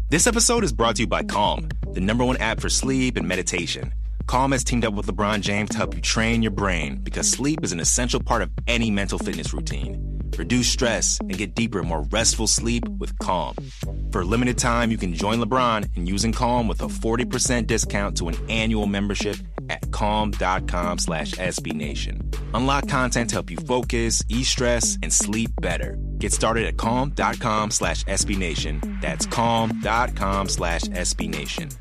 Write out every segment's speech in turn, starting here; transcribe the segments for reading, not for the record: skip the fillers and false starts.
This episode is brought to you by Calm, the #1 app for sleep and meditation. Calm has teamed up with LeBron James to help you train your brain because sleep is an essential part of any mental fitness routine. Reduce stress and get deeper, more restful sleep with Calm. For a limited time, you can join LeBron in using Calm with a 40% discount to an annual membership at calm.com/SBNation. Unlock content to help you focus, ease stress, and sleep better. Get started at calm.com/SBNation. That's calm.com/SBNation.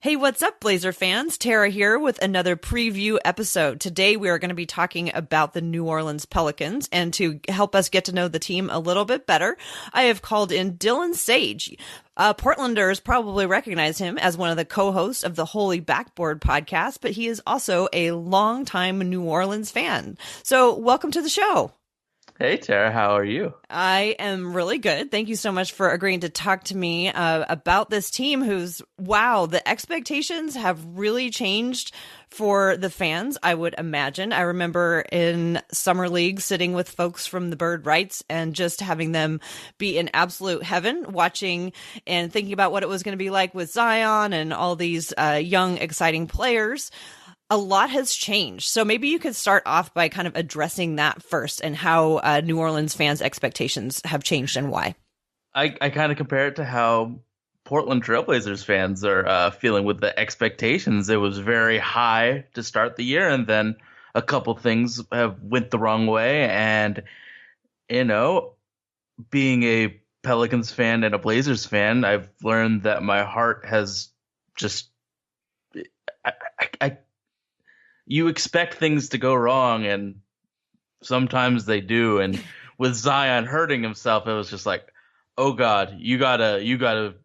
Hey, what's up, Blazer fans? Tara here with another preview episode. Today, we are going to be talking about the New Orleans Pelicans, and to help us get to know the team a little bit better, I have called in Dillon Sage. Portlanders probably recognize him as one of the co-hosts of the Holy Backboard podcast, but he is also a longtime New Orleans fan. So welcome to the show. Hey, Tara, how are you? I am really good. Thank you so much for agreeing to talk to me about this team whose, wow, the expectations have really changed for the fans, I would imagine. I remember in Summer League sitting with folks from the Bird Rights and just having them be in absolute heaven, watching and thinking about what it was going to be like with Zion and all these young, exciting players. A lot has changed. So maybe you could start off by kind of addressing that first and how New Orleans fans' expectations have changed and why. I kind of compare it to how Portland Trailblazers fans are feeling with the expectations. It was very high to start the year, and then a couple things have went the wrong way. And, you know, being a Pelicans fan and a Blazers fan, I've learned that my heart has just you expect things to go wrong, and sometimes they do. And with Zion hurting himself, it was just like, oh God, you gotta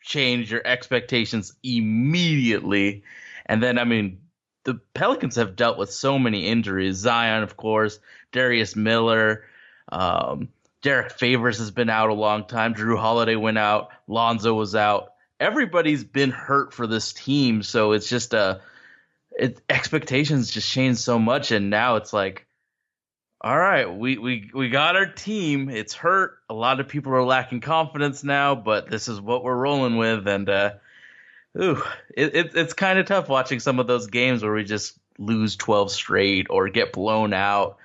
change your expectations immediately. And then, I mean, the Pelicans have dealt with so many injuries. Zion, of course, Darius Miller, Derrick Favors has been out a long time. Jrue Holiday went out. Lonzo was out. Everybody's been hurt for this team, so it's just expectations just changed so much, and now it's like, all right, we got our team. It's hurt. A lot of people are lacking confidence now, but this is what we're rolling with. And it's kind of tough watching some of those games where we just lose 12 straight or get blown out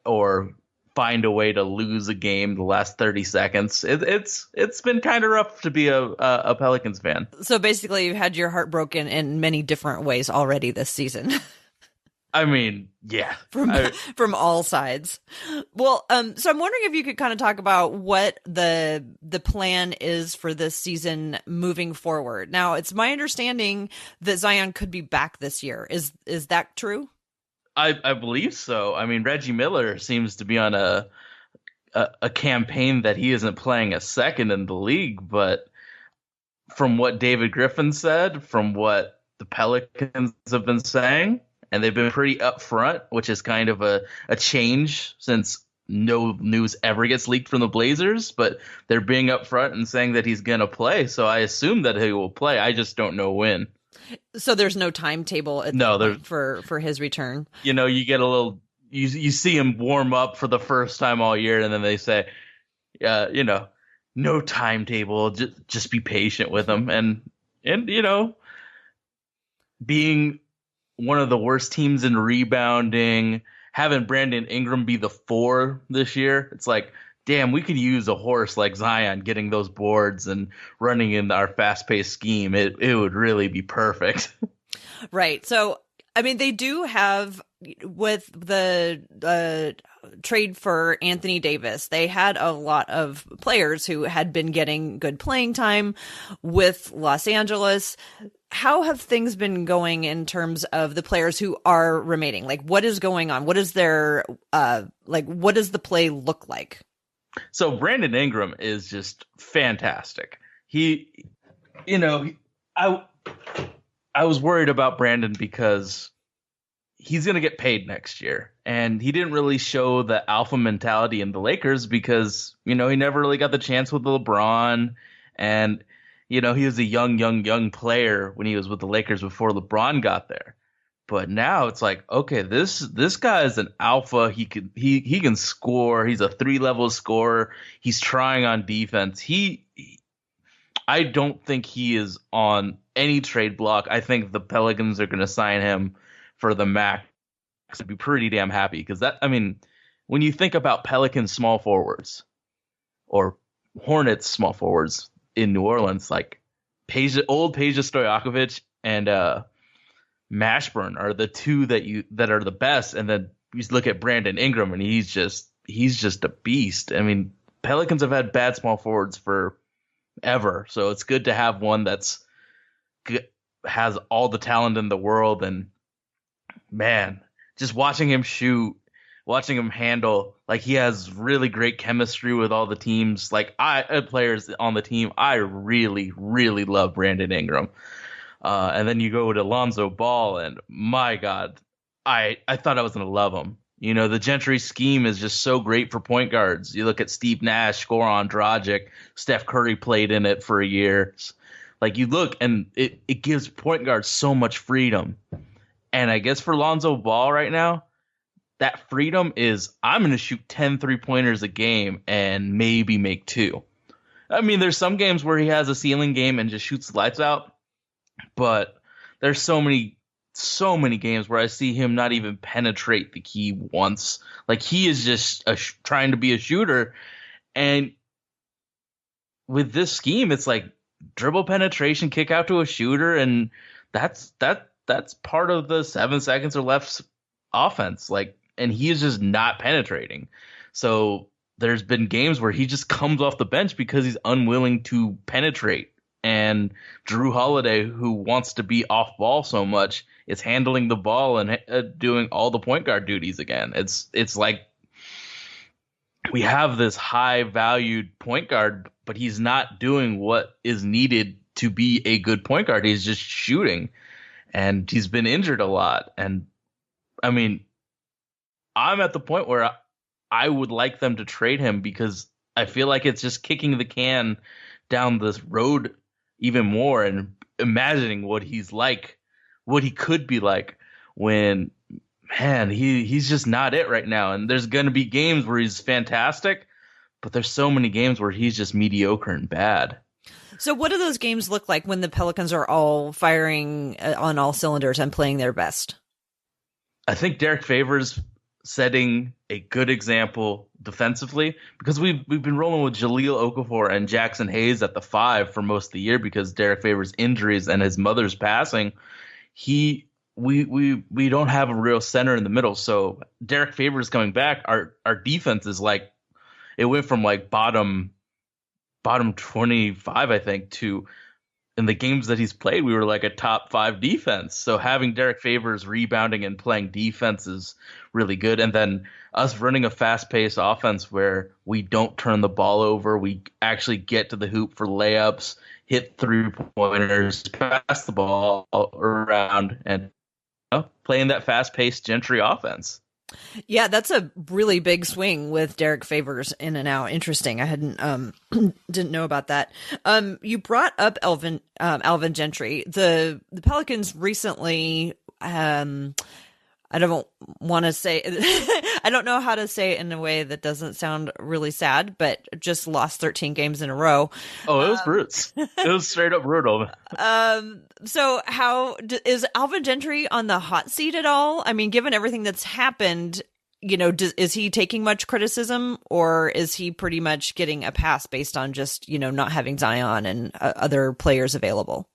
or find a way to lose a game the last 30 seconds. It's been kind of rough to be a Pelicans fan. So basically, you've had your heart broken in many different ways already this season. I mean, yeah, from all sides. Well, so I'm wondering if you could kind of talk about what the plan is for this season moving forward. Now, it's my understanding that Zion could be back this year. Is that true? I believe so. I mean, Reggie Miller seems to be on a campaign that he isn't playing a second in the league. But from what David Griffin said, from what the Pelicans have been saying, and they've been pretty upfront, which is kind of a change since no news ever gets leaked from the Blazers. But they're being upfront and saying that he's going to play. So I assume that he will play. I just don't know when. So there's no timetable for his return. You know, you get a little, you see him warm up for the first time all year, and then they say, no timetable, just be patient with him. And you know, being one of the worst teams in rebounding, having Brandon Ingram be the 4 this year, it's like, damn, we could use a horse like Zion getting those boards and running in our fast-paced scheme. It would really be perfect. Right. So, I mean, they do have, with the trade for Anthony Davis, they had a lot of players who had been getting good playing time with Los Angeles. How have things been going in terms of the players who are remaining? Like, what is going on? What is their, what does the play look like? So Brandon Ingram is just fantastic. I was worried about Brandon because he's going to get paid next year. And he didn't really show the alpha mentality in the Lakers because, he never really got the chance with LeBron. And, he was a young player when he was with the Lakers before LeBron got there. But now it's like, okay, this guy is an alpha. He can score. He's a 3-level scorer. He's trying on defense. I don't think he is on any trade block. I think the Pelicans are going to sign him for the max. I'd be pretty damn happy because when you think about Pelicans small forwards or Hornets small forwards in New Orleans, like old Peja Stojakovic and Mashburn are the two that are the best, and then you look at Brandon Ingram, and he's just a beast. I mean, Pelicans have had bad small forwards forever, so it's good to have one has all the talent in the world. And man, just watching him shoot, watching him handle, like he has really great chemistry with all the teams. Like players on the team, I really, really love Brandon Ingram. And then you go to Lonzo Ball, and my God, I thought I was going to love him. You know, the Gentry scheme is just so great for point guards. You look at Steve Nash, Goran Dragic, Steph Curry played in it for a year. Like you look, and it gives point guards so much freedom. And I guess for Lonzo Ball right now, that freedom is I'm going to shoot 10 3-pointers a game and maybe make 2. I mean, there's some games where he has a ceiling game and just shoots the lights out. But there's so many games where I see him not even penetrate the key once. Like he is just trying to be a shooter. And with this scheme, it's like dribble penetration, kick out to a shooter, and that's part of the 7 seconds or less offense. Like, and he is just not penetrating. So there's been games where he just comes off the bench because he's unwilling to penetrate. And Jrue Holiday, who wants to be off ball so much, is handling the ball and doing all the point guard duties again. It's like we have this high valued point guard, but he's not doing what is needed to be a good point guard. He's just shooting, and he's been injured a lot. And I mean, I'm at the point where I would like them to trade him because I feel like it's just kicking the can down this road even more and imagining what he's like, what he could be like when, man, he's just not it right now. And there's going to be games where he's fantastic, but there's so many games where he's just mediocre and bad. So what do those games look like when the Pelicans are all firing on all cylinders and playing their best? I think Derrick Favors setting a good example defensively, because we've been rolling with Jahlil Okafor and Jackson Hayes at the 5 for most of the year because Derrick Favors' injuries and his mother's passing. We don't have a real center in the middle. So Derrick Favors coming back, our defense is like, it went from like bottom 25, I think, to in the games that he's played, we were like a top 5 defense. So having Derrick Favors rebounding and playing defense is really good. And then us running a fast-paced offense where we don't turn the ball over, we actually get to the hoop for layups, hit 3-pointers, pass the ball around, and playing that fast-paced Gentry offense. Yeah, that's a really big swing with Derrick Favors in and out. Interesting. I hadn't didn't know about that. You brought up Alvin Gentry. The Pelicans recently I don't want to say I don't know how to say it in a way that doesn't sound really sad, but just lost 13 games in a row. Oh, it was brutal. It was straight up brutal. So how is Alvin Gentry on the hot seat at all? I mean, given everything that's happened, you know, is he taking much criticism, or is he pretty much getting a pass based on just, you know, not having Zion and other players available?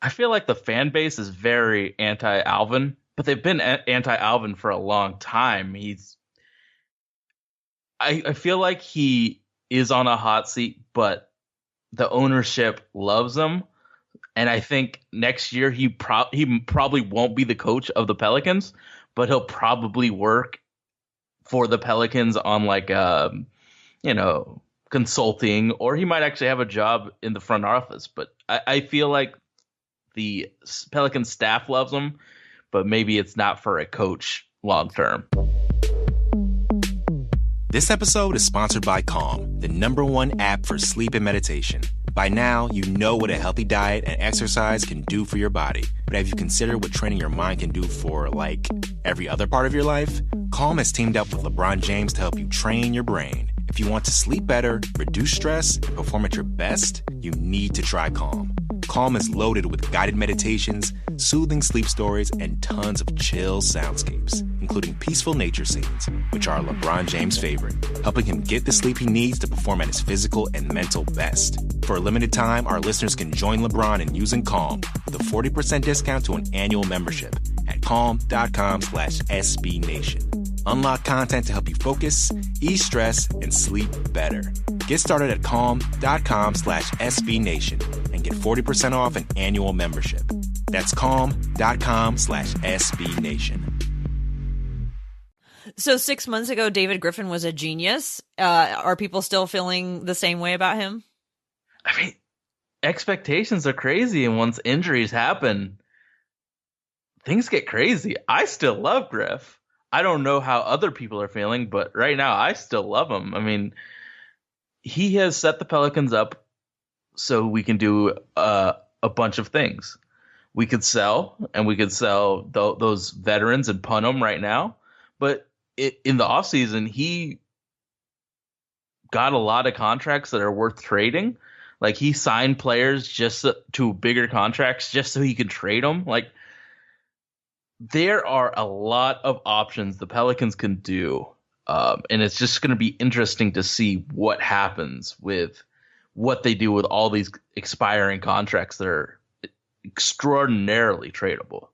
I feel like the fan base is very anti-Alvin, but they've been anti-Alvin for a long time. I feel like he is on a hot seat, but the ownership loves him. And I think next year he probably won't be the coach of the Pelicans, but he'll probably work for the Pelicans on like, consulting, or he might actually have a job in the front office. But I feel like the Pelican staff loves him, but maybe it's not for a coach long term. This episode is sponsored by Calm, the #1 app for sleep and meditation. By now, you know what a healthy diet and exercise can do for your body. But have you considered what training your mind can do for, like, every other part of your life? Calm has teamed up with LeBron James to help you train your brain. If you want to sleep better, reduce stress, and perform at your best, you need to try Calm. Calm is loaded with guided meditations, soothing sleep stories, and tons of chill soundscapes, including peaceful nature scenes, which are LeBron James' favorite, helping him get the sleep he needs to perform at his physical and mental best. For a limited time, our listeners can join LeBron in using Calm with a 40% discount to an annual membership at calm.com/SBNation. Unlock content to help you focus, ease stress, and sleep better. Get started at calm.com/SBNation and get 40% off an annual membership. That's calm.com/SBNation. So 6 months ago, David Griffin was a genius. Are people still feeling the same way about him? I mean, expectations are crazy, and once injuries happen, things get crazy. I still love Griff. I don't know how other people are feeling, but right now I still love him. I mean, he has set the Pelicans up so we can do a bunch of things. We could sell, and we could sell those veterans and punt them right now. But in the offseason, he got a lot of contracts that are worth trading. Like, he signed players just to bigger contracts just so he could trade them. Like, there are a lot of options the Pelicans can do. And it's just going to be interesting to see what happens with what they do with all these expiring contracts that are extraordinarily tradable.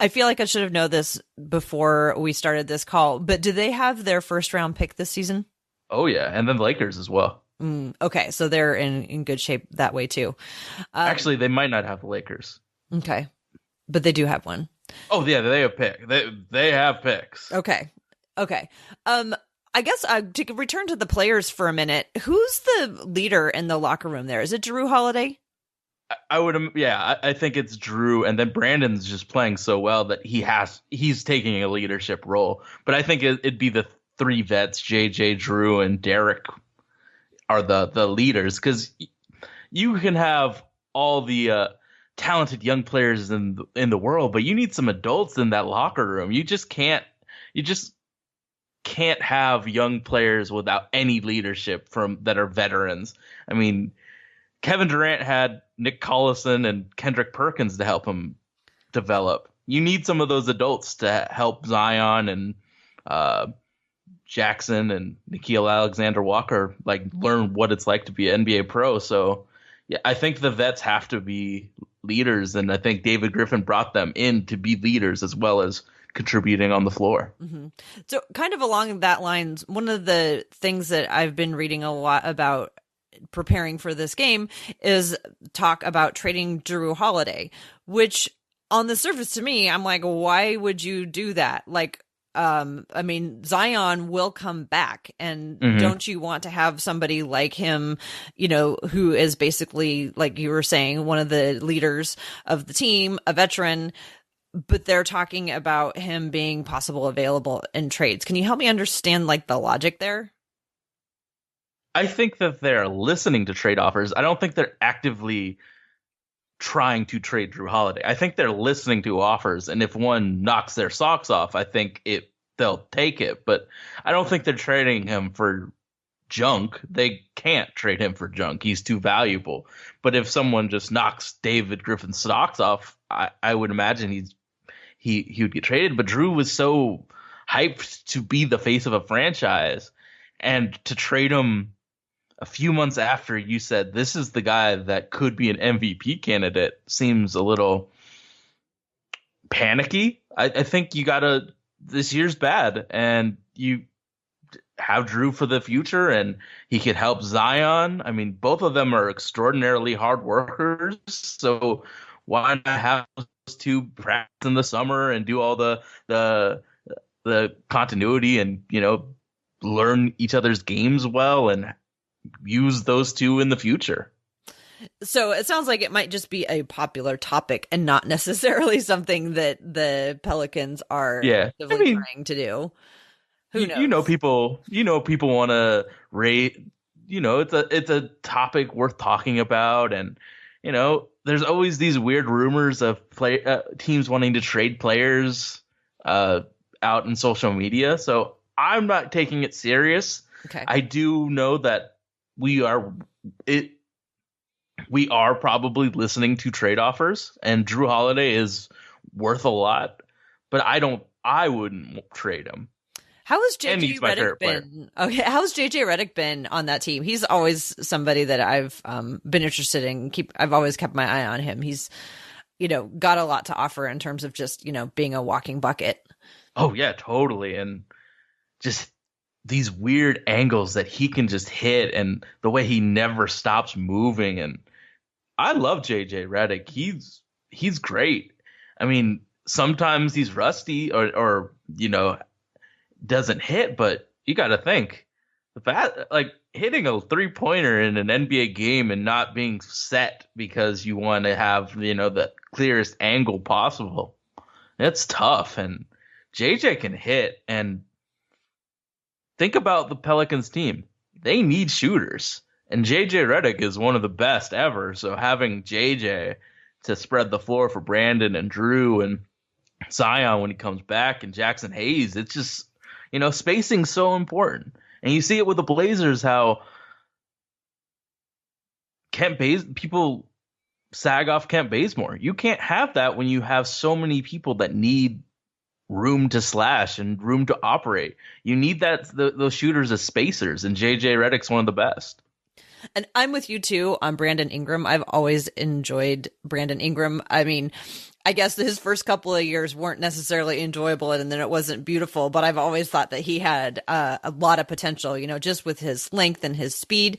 I feel like I should have known this before we started this call, but do they have their first round pick this season? Oh, yeah. And then the Lakers as well. Okay. So they're in good shape that way, too. Actually, they might not have the Lakers. Okay. But they do have one. Oh, yeah. They have pick. They have picks. Okay. I guess to return to the players for a minute, who's the leader in the locker room there? Is it Jrue Holiday? I think it's Jrue, and then Brandon's just playing so well that he's taking a leadership role. But I think it'd be the three vets, JJ, Jrue, and Derrick are the leaders, because you can have all the talented young players in the world, but you need some adults in that locker room. You just can't have young players without any leadership that are veterans. I mean, Kevin Durant had Nick Collison and Kendrick Perkins to help him develop. You need some of those adults to help Zion and Jackson and Nickeil Alexander-Walker learn what it's like to be an NBA pro. So yeah, I think the vets have to be leaders, and I think David Griffin brought them in to be leaders as well as contributing on the floor. Mm-hmm. So kind of along that lines, one of the things that I've been reading a lot about preparing for this game is talk about trading Jrue Holiday, which on the surface to me, I'm like, why would you do that? I mean, Zion will come back, and don't you want to have somebody like him, who is basically, like you were saying, one of the leaders of the team, a veteran, but they're talking about him being possible available in trades. Can you help me understand the logic there? I think that they're listening to trade offers. I don't think they're actively trying to trade Jrue Holiday. I think they're listening to offers, and if one knocks their socks off, I think they'll take it. But I don't think they're trading him for junk. They can't trade him for junk. He's too valuable. But if someone just knocks David Griffin's socks off, I would imagine he would get traded. But Jrue was so hyped to be the face of a franchise, and to trade him a few months after you said this is the guy that could be an MVP candidate seems a little panicky. I think this year's bad, and you have Jrue for the future, and he could help Zion. I mean, both of them are extraordinarily hard workers, so why not have those two practice in the summer and do all the continuity and, learn each other's games well and use those two in the future. So it sounds like it might just be a popular topic and not necessarily something that the Pelicans are actively trying to do. Who knows? People want to rate, it's a topic worth talking about. And, there's always these weird rumors of teams wanting to trade players out in social media. So I'm not taking it serious. Okay. I do know that we are probably listening to trade offers, and Jrue Holiday is worth a lot, but I wouldn't trade him. How has JJ Reddick been? Okay, how's JJ Reddick been on that team? He's always somebody that I've been interested in. I've always kept my eye on him. He's, got a lot to offer in terms of just, being a walking bucket. Oh yeah, totally. And just these weird angles that he can just hit, and the way he never stops moving. And I love JJ Reddick. He's great. I mean, sometimes he's rusty or doesn't hit, but you got to think hitting a 3-pointer in an NBA game and not being set because you want to have, the clearest angle possible. It's tough. And JJ can hit. And think about the Pelicans team. They need shooters. And JJ Reddick is one of the best ever. So having JJ to spread the floor for Brandon and Jrue and Zion when he comes back, and Jackson Hayes, it's just, spacing's so important. And you see it with the Blazers, how people sag off Kent Bazemore. You can't have that when you have so many people that need room to slash and room to operate. You need those shooters as spacers, and JJ Reddick's one of the best. And I'm with you too on Brandon Ingram. I've always enjoyed Brandon Ingram. I mean, I guess his first couple of years weren't necessarily enjoyable, and then it wasn't beautiful, but I've always thought that he had a lot of potential, just with his length and his speed.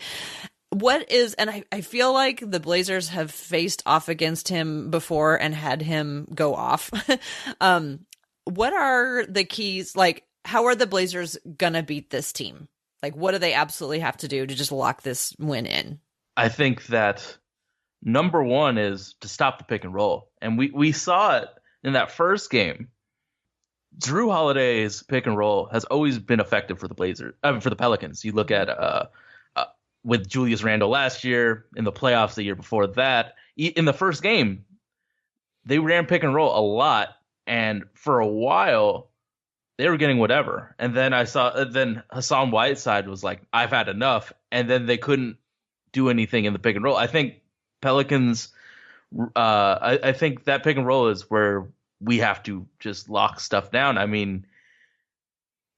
I feel like the Blazers have faced off against him before and had him go off. What are the keys? Like, how are the Blazers going to beat this team? Like, what do they absolutely have to do to just lock this win in? I think that number one is to stop the pick and roll. And we saw it in that first game. Jrue Holiday's pick and roll has always been effective for the for the Pelicans. You look at with Julius Randle last year, in the playoffs the year before that. In the first game, they ran pick and roll a lot. And for a while, they were getting whatever. And then then Hassan Whiteside was like, I've had enough. And then they couldn't do anything in the pick and roll. I think Pelicans, I think that pick and roll is where we have to just lock stuff down. I mean,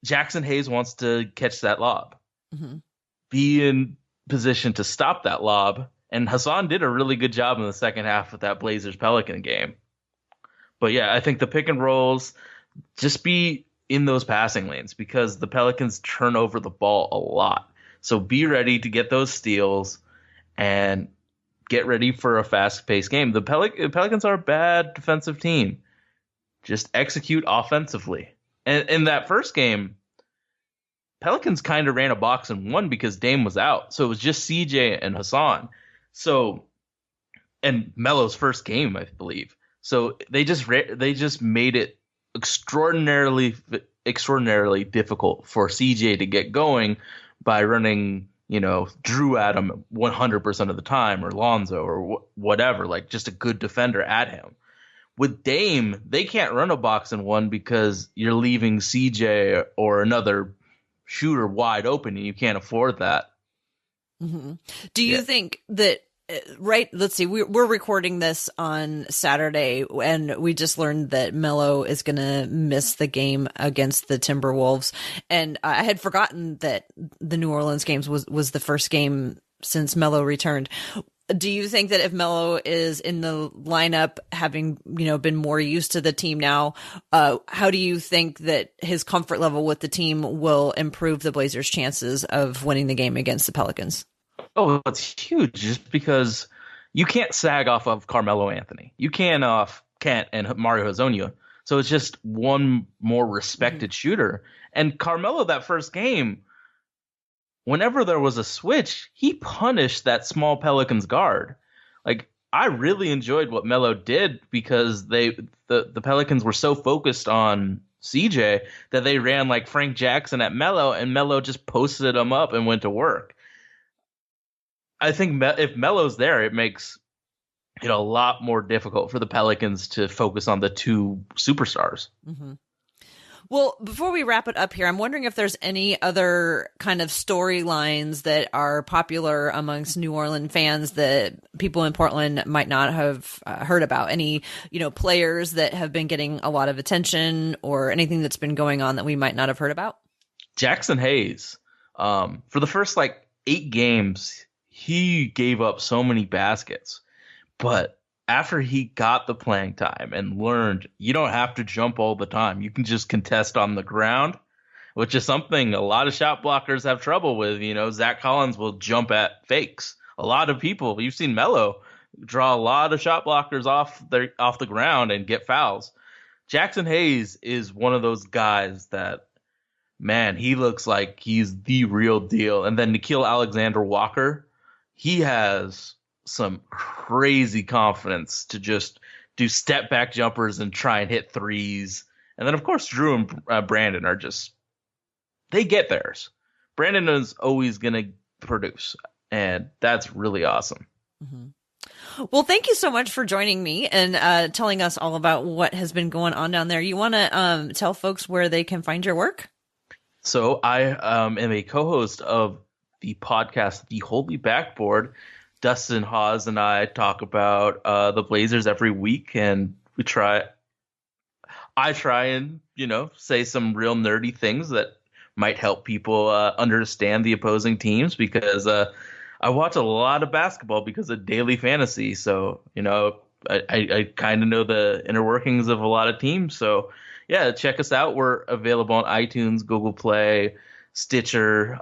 Jackson Hayes wants to catch that lob, be in position to stop that lob. And Hassan did a really good job in the second half of that Blazers Pelican game. But yeah, I think the pick and rolls, just be in those passing lanes, because the Pelicans turn over the ball a lot. So be ready to get those steals and get ready for a fast-paced game. The Pelicans are a bad defensive team. Just execute offensively. And in that first game, Pelicans kind of ran a box and won because Dame was out. So it was just CJ and Hassan. And Melo's first game, I believe. So they just made it extraordinarily difficult for CJ to get going by running, Jrue at him 100% of the time, or Lonzo, or whatever, like just a good defender at him. With Dame, they can't run a box and one because you're leaving CJ or another shooter wide open, and you can't afford that. Mm-hmm. Do you think that, right, let's see, we're recording this on Saturday, and we just learned that Melo is going to miss the game against the Timberwolves. And I had forgotten that the New Orleans games was the first game since Melo returned. Do you think that if Melo is in the lineup, having, been more used to the team now, how do you think that his comfort level with the team will improve the Blazers' chances of winning the game against the Pelicans? Oh, it's huge, just because you can't sag off of Carmelo Anthony. You can't off Kent and Mario Hezonja. So it's just one more respected shooter. And Carmelo, that first game, whenever there was a switch, he punished that small Pelicans guard. Like, I really enjoyed what Melo did, because the Pelicans were so focused on CJ that they ran like Frank Jackson at Melo, and Melo just posted him up and went to work. I think if Melo's there, it makes it a lot more difficult for the Pelicans to focus on the two superstars. Mm-hmm. Well, before we wrap it up here, I'm wondering if there's any other kind of storylines that are popular amongst New Orleans fans that people in Portland might not have heard about. Any, players that have been getting a lot of attention or anything that's been going on that we might not have heard about? Jackson Hayes, for the first 8 games, he gave up so many baskets, but after he got the playing time and learned you don't have to jump all the time, you can just contest on the ground, which is something a lot of shot blockers have trouble with. Zach Collins will jump at fakes. A lot of people, you've seen Melo draw a lot of shot blockers off the ground and get fouls. Jackson Hayes is one of those guys that, man, he looks like he's the real deal. And then Nickeil Alexander-Walker, he has some crazy confidence to just do step back jumpers and try and hit threes. And then, of course, Jrue and Brandon are just, they get theirs. Brandon is always going to produce, and that's really awesome. Mm-hmm. Well, thank you so much for joining me and telling us all about what has been going on down there. You want to tell folks where they can find your work? So I am a co-host of the podcast, The Holy Backboard. Dustin Hawes and I talk about the Blazers every week, and I try and, say some real nerdy things that might help people understand the opposing teams, because I watch a lot of basketball because of daily fantasy. So, I kind of know the inner workings of a lot of teams. So, yeah, check us out. We're available on iTunes, Google Play, Stitcher,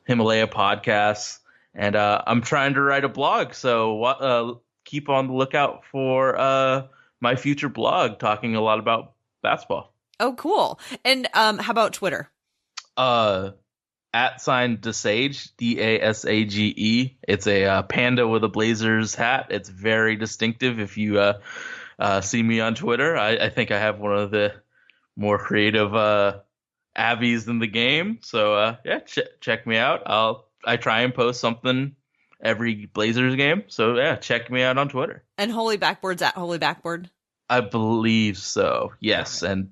Himalaya Podcasts. And I'm trying to write a blog, so keep on the lookout for my future blog talking a lot about basketball. Oh, cool. And how about Twitter? @Dillon Sage, Dasage. It's a panda with a Blazers hat. It's very distinctive. If you see me on Twitter, I think I have one of the more creative Abbeys in the game. So yeah, check me out. I try and post something every Blazers game. So, yeah, check me out on Twitter. And Holy Backboard's @Holy Backboard? I believe so. Yes. Right. And,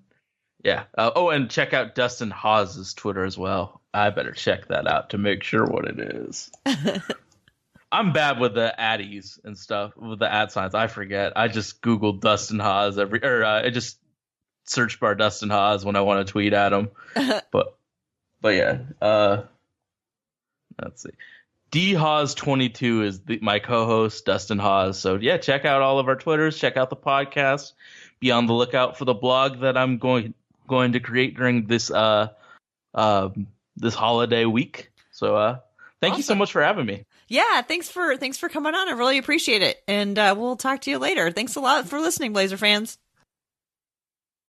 yeah. And check out Dustin Hawes' Twitter as well. I better check that out to make sure what it is. I'm bad with the addies and stuff, with the @ signs. I forget. I just Googled Dustin Hawes I just search bar Dustin Hawes when I want to tweet at him. but yeah. Let's see. DHawes22 is my co-host, Dustin Hawes. So, yeah, check out all of our Twitters. Check out the podcast. Be on the lookout for the blog that I'm going to create during this this holiday week. So, thank you so much for having me. Yeah, thanks for coming on. I really appreciate it. And we'll talk to you later. Thanks a lot for listening, Blazer fans.